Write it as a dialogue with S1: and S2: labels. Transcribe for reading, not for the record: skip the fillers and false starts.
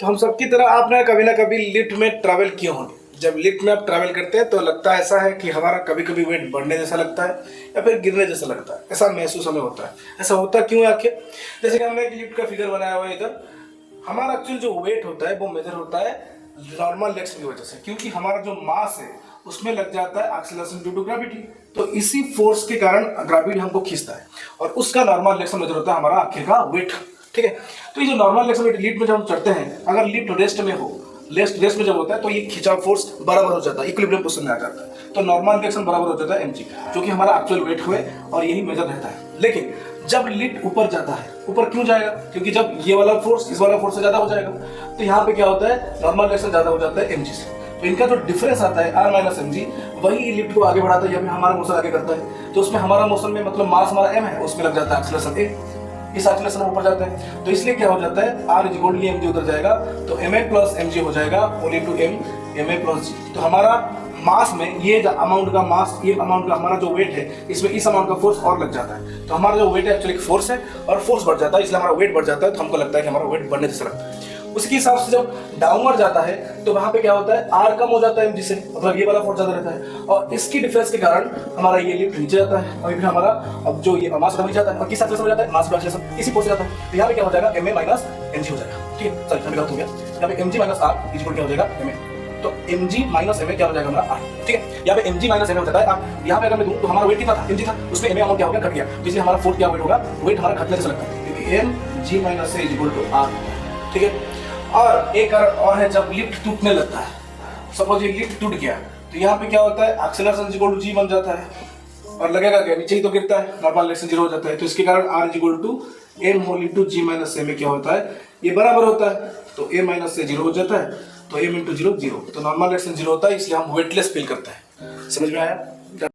S1: तो हम सबकी तरह आपने कभी ना कभी लिफ्ट में ट्रैवल किए होंगे। जब लिफ्ट में आप ट्रैवल करते हैं तो लगता है ऐसा है कि हमारा कभी कभी वेट बढ़ने जैसा लगता है या फिर गिरने जैसा लगता है, ऐसा महसूस हमें होता है। ऐसा होता क्यों है आखिर? जैसे कि हमने एक लिफ्ट का फिगर बनाया हुआ है इधर, हमारा एक्चुअल जो वेट होता है वो मेजर होता है नॉर्मल डायरेक्शन की वजह से, क्योंकि हमारा जो मास है उसमें लग जाता है एक्सीलरेशन ड्यू टू ग्रेविटी। तो इसी फोर्स के कारण ग्रेविटी हमको खींचता है और उसका नॉर्मल डायरेक्शन मेजर होता है हमारा आखिर का वेट। ठीक है, तो ये जो नॉर्मल डायरेक्शन लिफ्ट में जब हम चढ़ते हैं, अगर लिफ्ट रेस्ट में हो, रेस्ट में जब होता है तो ये खिंचाव फोर्स बराबर हो जाता है, इक्विलिब्रियम पोजीशन में आ जाता है। तो नॉर्मल डायरेक्शन बराबर हो जाता है mg, जो कि हमारा एक्चुअल वेट हुए और यही मेजर रहता है। लेकिन जब लिफ्ट ऊपर जाता है, ऊपर क्यों जाएगा? क्योंकि जब ये वाला फोर्स इस वाला फोर्स से ज्यादा हो जाएगा, तो यहाँ पे क्या होता है, नॉर्मल डायरेक्शन ज्यादा हो जाता है mg से। तो इनका जो डिफरेंस आता है r माइनस mg, वही लिफ्ट को आगे बढ़ाता है या फिर हमारा मोशन आगे करता है। तो उसमें हमारा मोशन में मतलब मास हमारा m है, उसमें लग जाता है एक्सीलरेशन a, इस एक्सीलरेशन ऊपर जाता है। तो इसलिए क्या हो जाता है, r इक्वल टू mg उधर जाएगा तो ma प्लस mg हो जाएगा whole into ma plus g। तो हमारा मास में ये अमाउंट का मास, ये अमाउंट का हमारा जो वेट है, इसमें इस अमाउंट का फोर्स और लग जाता है। तो हमारा जो वेट है एक्चुअली फोर्स है और फोर्स बढ़ जाता है, इसलिए हमारा वेट बढ़ जाता है। तो हमको लगता है कि हमारा वेट बढ़ने जैसा लगता है। उसके हिसाब से जब डाउनवर्ड जाता है तो वहां पे क्या होता है, आर कम हो जाता है mg से, मतलब ये वाला फोर्स ज्यादा रहता है और इसकी डिफरेंस के कारण हमारा ये लिफ्ट नीचे जाता है और फिर हमारा अब जो ये मास नीचे जाता है और किस एक्सीलरेशन हो जाता है, मास एक्सीलरेशन, इसी फोर्स से जाता है। तो यहाँ पे क्या हो जाएगा, ma माइनस mg हो जाएगा। ठीक है, सॉरी गलत हो गया, यहाँ पे mg माइनस r इक्वल क्या हो जाएगा, ma। तो mg माइनस ma क्या हो जाएगा हमारा r। ठीक है, यहाँ पे mg माइनस ma हो जाता है r। यहाँ पे अगर मैं दूं तो हमारा वेट कितना था, mg था, उसमें ma अमाउंट क्या हो गया, घट गया। तो इसलिए हमारा फोर्स क्या वेट होगा, वेट हमारा घटने से लगता है, क्योंकि mg minus a equal to r। ठीक है, और एक और है, जब लिफ्ट टूटने लगता है, सपोज ये लिफ्ट टूट गया तो यहाँ पे क्या होता है, एक्सीलरेशन इक्वल टू g बन जाता है और लगेगा क्या, नीचे ही तो गिरता है, नॉर्मल डायरेक्शन 0 हो जाता है। तो इसके कारण r equal to m whole into g minus a में क्या होता है, ये बराबर होता है। तो a माइनस से 0 हो जाता है, तो m इंटू 0 0। तो नॉर्मल डायरेक्शन 0 होता है, इसलिए हम वेटलेस फील करते हैं। समझ में आया?